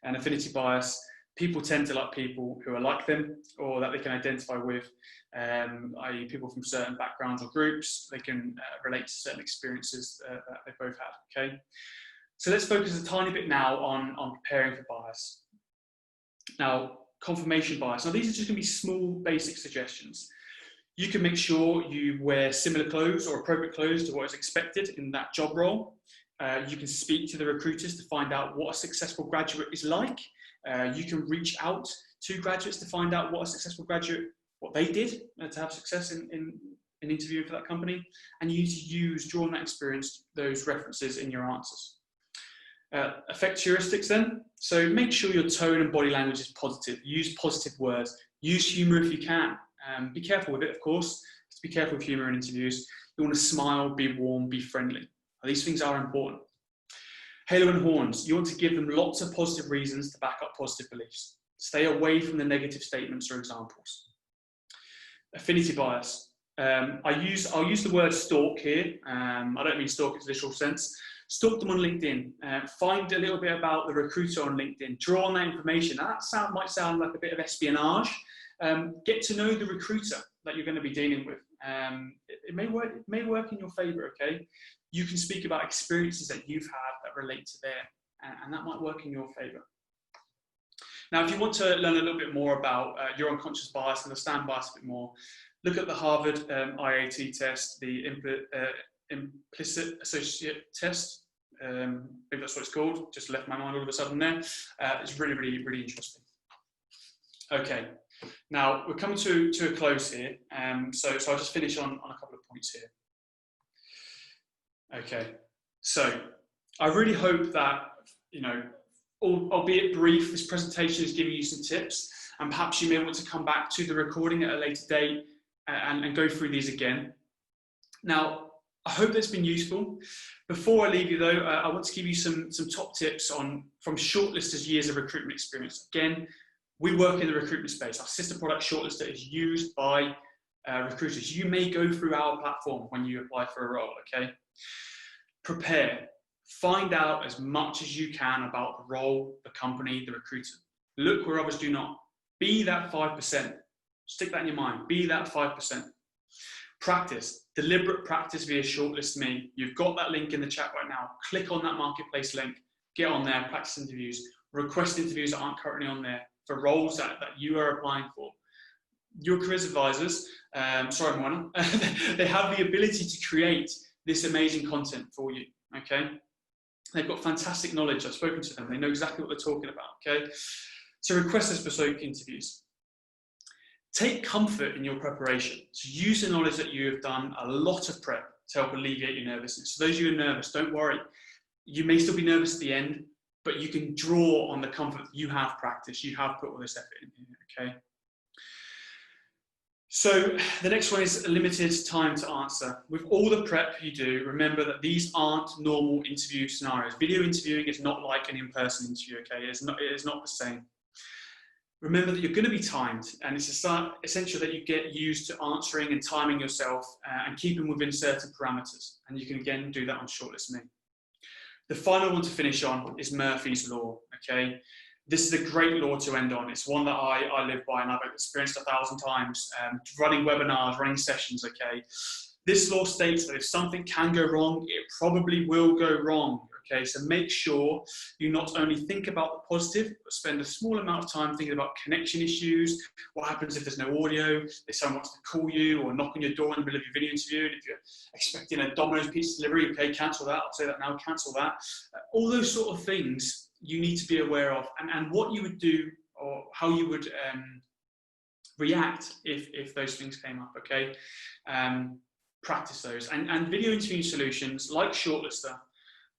And affinity bias, people tend to like people who are like them or that they can identify with, i.e. people from certain backgrounds or groups. They can relate to certain experiences that they both had, okay? So let's focus a tiny bit now on preparing for bias. Now, confirmation bias. Now, these are just gonna be small, basic suggestions. You can make sure you wear similar clothes or appropriate clothes to what is expected in that job role. You can speak to the recruiters to find out what a successful graduate is like. You can reach out to graduates to find out what a successful graduate, what they did to have success in interviewing for that company. And you need to draw on that experience, those references in your answers. Affect heuristics then. So make sure your tone and body language is positive. Use positive words. Use humour if you can. Be careful with it, of course. Just be careful with humour in interviews. You want to smile, be warm, be friendly. These things are important. Halo and horns. You want to give them lots of positive reasons to back up positive beliefs. Stay away from the negative statements or examples. Affinity bias. I'll use the word stalk here. I don't mean stalk in its literal sense. Stalk them on LinkedIn. Find a little bit about the recruiter on LinkedIn. Draw on that information. That might sound like a bit of espionage. Get to know the recruiter that you're going to be dealing with. It may work in your favour. Okay, you can speak about experiences that you've had that relate to there, and that might work in your favour. Now, if you want to learn a little bit more about your unconscious bias, understand bias a bit more, look at the Harvard IAT test, the implicit associate test. I think that's what it's called. Just left my mind all of a sudden there. It's really, really, really interesting. Okay, now we're coming to a close here. So I'll just finish on a couple of points here. Okay, so I really hope that, albeit brief, this presentation is giving you some tips, and perhaps you may want to come back to the recording at a later date and go through these again. Now, I hope that's been useful. Before I leave you though, I want to give you some top tips from shortlisters' years of recruitment experience. Again, we work in the recruitment space. Our sister product Shortlister is used by recruiters. You may go through our platform when you apply for a role, okay? Prepare. Find out as much as you can about the role, the company, the recruiter. Look where others do not. Be that 5%. Stick that in your mind. Be that 5%. Practice. Deliberate practice via Shortlist Me. You've got that link in the chat right now. Click on that marketplace link. Get on there. Practice interviews. Request interviews that aren't currently on there for roles that you are applying for. Your careers advisors, sorry, Moana, they have the ability to create this amazing content for you, okay? They've got fantastic knowledge. I've spoken to them. They know exactly what they're talking about, okay? So request those bespoke interviews. Take comfort in your preparation. So use the knowledge that you have done a lot of prep to help alleviate your nervousness. So those of you who are nervous, don't worry. You may still be nervous at the end, but you can draw on the comfort that you have practiced. You have put all this effort in here, okay? So the next one is limited time to answer. With all the prep you do, remember that these aren't normal interview scenarios. Video interviewing is not like an in-person interview, okay? It is not the same. Remember that you're going to be timed, and it's essential that you get used to answering and timing yourself and keeping within certain parameters. And you can again do that on Shortlist Me. The final one to finish on is Murphy's Law, okay? This is a great law to end on. It's one that I live by and I've experienced 1,000 times, running webinars, running sessions, okay? This law states that if something can go wrong, it probably will go wrong, okay? So make sure you not only think about the positive, but spend a small amount of time thinking about connection issues, what happens if there's no audio, if someone wants to call you or knock on your door in the middle of your video interview, and if you're expecting a Domino's pizza delivery, okay, cancel that, I'll say that now, cancel that. All those sort of things you need to be aware of, and what you would do or how you would react if those things came up, okay? Practice those. And video interviewing solutions like Shortlister,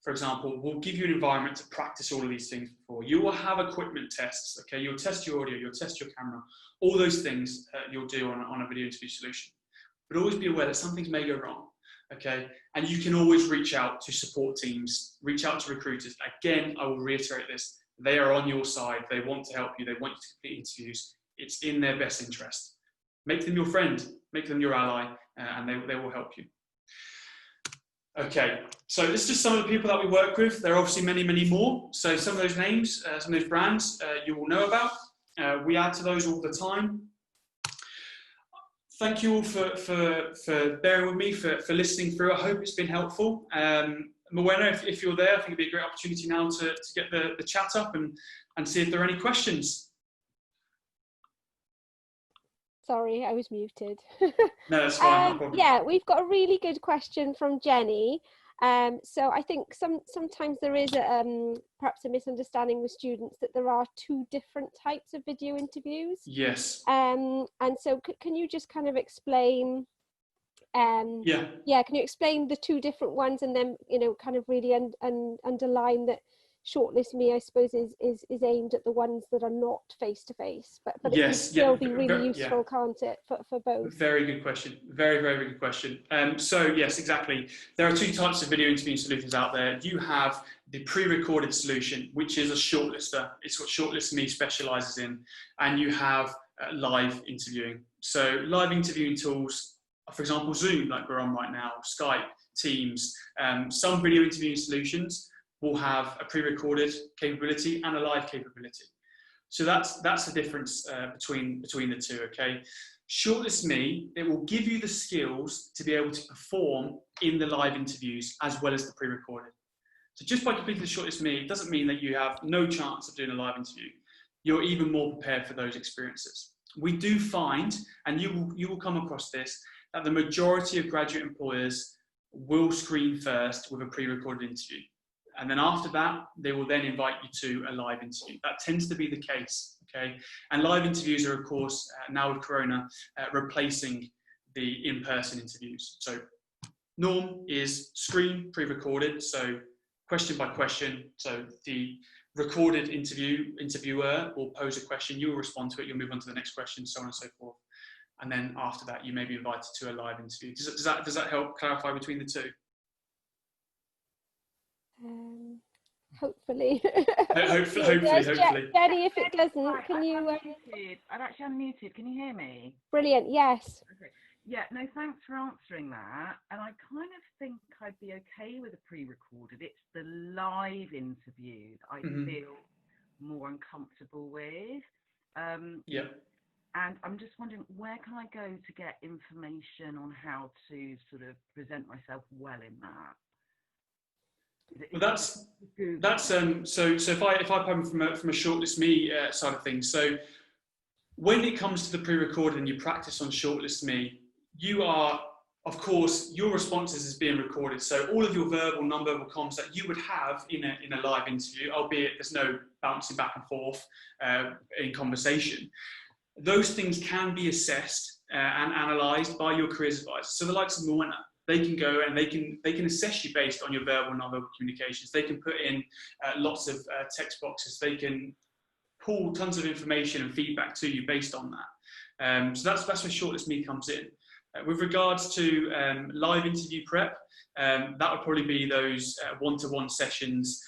for example, will give you an environment to practice all of these things before. You will have equipment tests, okay? You'll test your audio, you'll test your camera, all those things you'll do on a video interview solution. But always be aware that some things may go wrong, okay? And you can always reach out to support teams, reach out to recruiters. Again, I will reiterate this, they are on your side, they want to help you, they want you to complete interviews. It's in their best interest. Make them your friend, make them your ally, and they will help you. Okay, so this is just some of the people that we work with. There are obviously many, many more. So some of those names, some of those brands you will know about. We add to those all the time. Thank you all for bearing with me, for listening through. I hope it's been helpful. Moena, if you're there, I think it'd be a great opportunity now to get the chat up and see if there are any questions. Sorry, I was muted. No, that's fine. No problem. Yeah, we've got a really good question from Jenny. So I think sometimes there is perhaps a misunderstanding with students that there are two different types of video interviews. Yes. And so can you just kind of explain? Can you explain the two different ones, and then kind of really underline that Shortlist Me, I suppose, is aimed at the ones that are not face to face, but it can still be really useful, can't it, for both? Very good question. Very, very good question. So yes, exactly. There are two types of video interviewing solutions out there. You have the pre-recorded solution, which is a shortlister. It's what Shortlist Me specializes in, and you have live interviewing. So live interviewing tools, for example, Zoom, like we're on right now, Skype, Teams, some video interviewing solutions will have a pre-recorded capability and a live capability. So that's the difference between the two, okay? Shortlist Me, it will give you the skills to be able to perform in the live interviews as well as the pre-recorded. So just by completing the Shortlist Me, it doesn't mean that you have no chance of doing a live interview. You're even more prepared for those experiences. We do find, and you will come across this, that the majority of graduate employers will screen first with a pre-recorded interview. And then after that, they will then invite you to a live interview. That tends to be the case, okay? And live interviews are, of course, now with Corona, replacing the in-person interviews. So norm is screen pre-recorded, so question by question. So the recorded interviewer will pose a question, you will respond to it, you'll move on to the next question, so on and so forth. And then after that, you may be invited to a live interview. Does that help clarify between the two? Hopefully. Hopefully. Jenny, if it doesn't, can you... I'm actually unmuted. Can you hear me? Brilliant, yes. Okay. Yeah, no, thanks for answering that. And I kind of think I'd be okay with a pre-recorded. It's the live interview that I feel more uncomfortable with. Yeah. And I'm just wondering, where can I go to get information on how to sort of present myself well in that? Well, so if I come from a Shortlist Me side of things, so when it comes to the pre-recorded and you practice on Shortlist Me, you are, of course, your responses is being recorded. So all of your verbal, non-verbal comms that you would have in a live interview, albeit there's no bouncing back and forth in conversation, those things can be assessed and analysed by your careers advisor. So the likes of Moana, they can go and they can assess you based on your verbal and non-verbal communications. They can put in lots of text boxes. They can pull tons of information and feedback to you based on that. So that's where Shortlist Me comes in. With regards to live interview prep, that would probably be those one-to-one sessions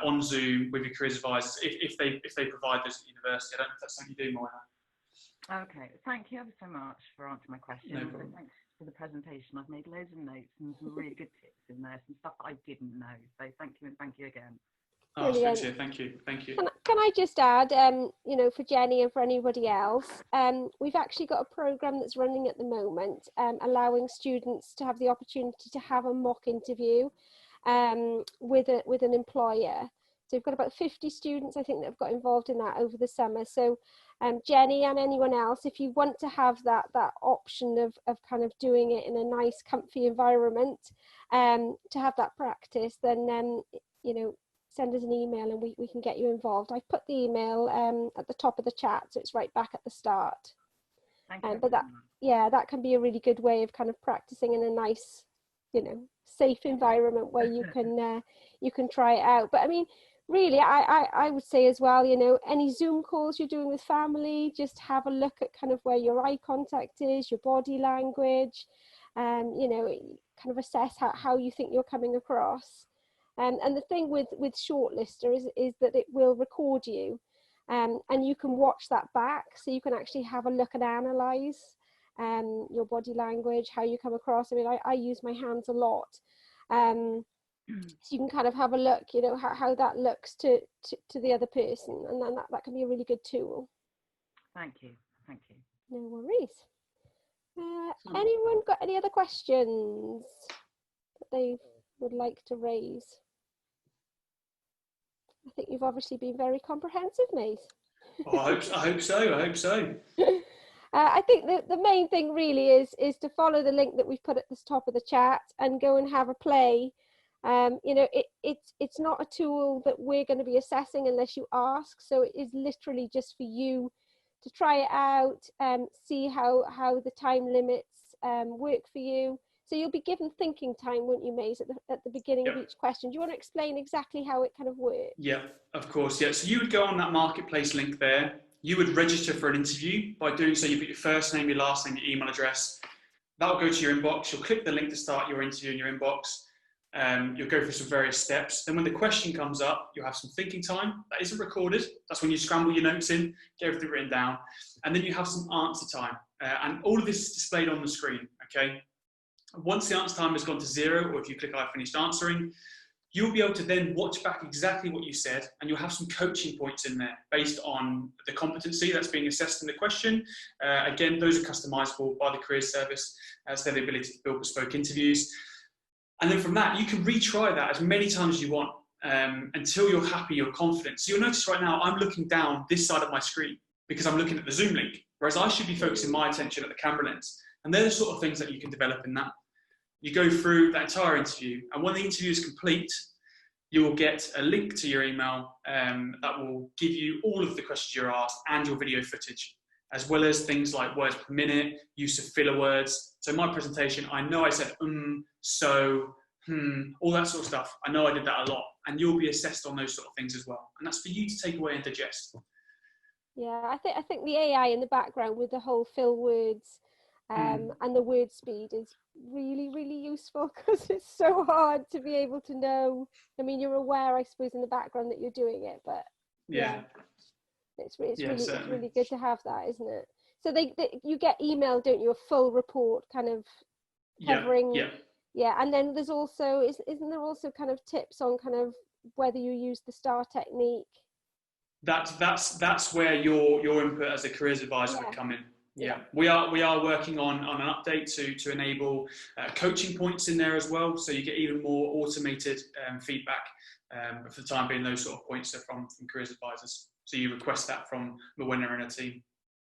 on Zoom with your careers advisors if they provide those at university. I don't know if that's something you do, Moana. Okay, thank you ever so much for answering my question. No problem. Thanks for the presentation. I've made loads of notes and some really good tips in there, some stuff that I didn't know. So thank you, and thank you again. Oh, it's good to hear. Thank you. Can I just add, for Jenny and for anybody else, we've actually got a program that's running at the moment, allowing students to have the opportunity to have a mock interview with an employer. So we've got about 50 students, I think, that have got involved in that over the summer. So Jenny and anyone else, if you want to have that option of kind of doing it in a nice, comfy environment, to have that practice, then, send us an email and we can get you involved. I've put the email at the top of the chat, so it's right back at the start. Thank you. But that can be a really good way of kind of practicing in a nice, safe environment where you can try it out. But I mean, really, I would say as well, any Zoom calls you're doing with family, just have a look at kind of where your eye contact is, your body language, kind of assess how you think you're coming across. And the thing with Shortlister is that it will record you, and you can watch that back, so you can actually have a look and analyse your body language, how you come across. I mean, I use my hands a lot. So you can kind of have a look, how that looks to the other person, and then that can be a really good tool. Thank you. No worries. Anyone got any other questions that they would like to raise? I think you've obviously been very comprehensive, mate. Oh, I hope so. I think the main thing really is to follow the link that we've put at the top of the chat and go and have a play. It's not a tool that we're going to be assessing unless you ask. So it is literally just for you to try it out, see how the time limits work for you. So you'll be given thinking time, won't you, Maze, at the beginning of each question. Do you want to explain exactly how it kind of works? Yeah, of course. Yeah. So you would go on that marketplace link there. You would register for an interview. By doing so, you put your first name, your last name, your email address. That will go to your inbox. You'll click the link to start your interview in your inbox. You'll go through some various steps. Then when the question comes up, you'll have some thinking time. That isn't recorded. That's when you scramble your notes in, get everything written down. And then you have some answer time. and all of this is displayed on the screen, okay? Once the answer time has gone to 0, or if you click I finished answering, you'll be able to then watch back exactly what you said, and you'll have some coaching points in there based on the competency that's being assessed in the question. Again, those are customizable by the Careers Service, as they have the ability to build bespoke interviews. And then from that, you can retry that as many times as you want until you're happy, you're confident. So you'll notice right now, I'm looking down this side of my screen because I'm looking at the Zoom link, whereas I should be focusing my attention at the camera lens. And they're the sort of things that you can develop in that. You go through that entire interview, and when the interview is complete, you will get a link to your email that will give you all of the questions you're asked and your video footage, as well as things like words per minute, use of filler words. So my presentation, I know I said so, all that sort of stuff. I know I did that a lot, and you'll be assessed on those sort of things as well. And that's for you to take away and digest. Yeah, I think the AI in the background with the whole fill words and the word speed is really, really useful, because it's so hard to be able to know. I mean, you're aware, I suppose, in the background that you're doing it, but yeah. It's really good to have that, isn't it? So you get email, don't you, a full report kind of covering. Yeah, and then there's also isn't there also kind of tips on kind of whether you use the STAR technique? That's where your input as a careers advisor would come in. Yeah, we are working on an update to enable coaching points in there as well, so you get even more automated feedback. But for the time being, those sort of points are from careers advisors. So you request that from the winner in a team.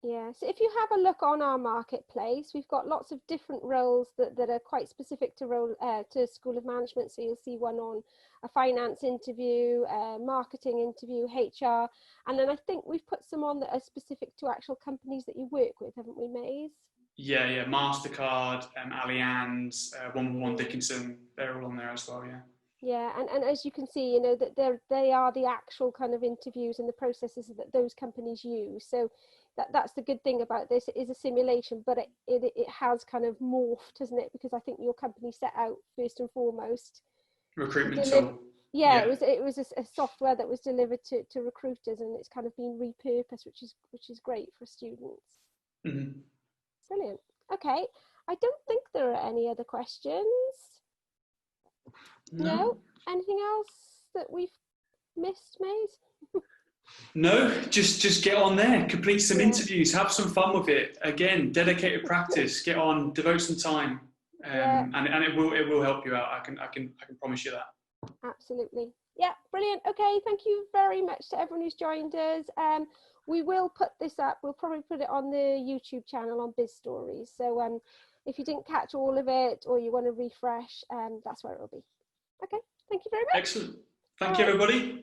Yeah, so if you have a look on our marketplace, we've got lots of different roles that are quite specific to School of Management. So you'll see one on a finance interview, a marketing interview, HR, and then I think we've put some on that are specific to actual companies that you work with, haven't we, Maze? Yeah, MasterCard, Allianz, 111 Dickinson, they're all on there as well, yeah. Yeah, and as you can see, you know, that they are the actual kind of interviews and the processes that those companies use. So that's the good thing about this. It is a simulation, but it has kind of morphed, hasn't it? Because I think your company set out first and foremost recruitment tool. Yeah, it was a software that was delivered to recruiters, and it's kind of been repurposed, which is great for students. Brilliant. Okay, I don't think there are any other questions. No? Anything else that we've missed, Maze? No, just get on there, complete some interviews, have some fun with it. Again, dedicated practice, get on, devote some time, and it will help you out. I can promise you that. Absolutely. Yeah, brilliant. Okay, thank you very much to everyone who's joined us. We will put this up. We'll probably put it on the YouTube channel on Biz Stories. So if you didn't catch all of it, or you want to refresh, that's where it will be. Okay, thank you very much. Excellent. Thank you, everybody.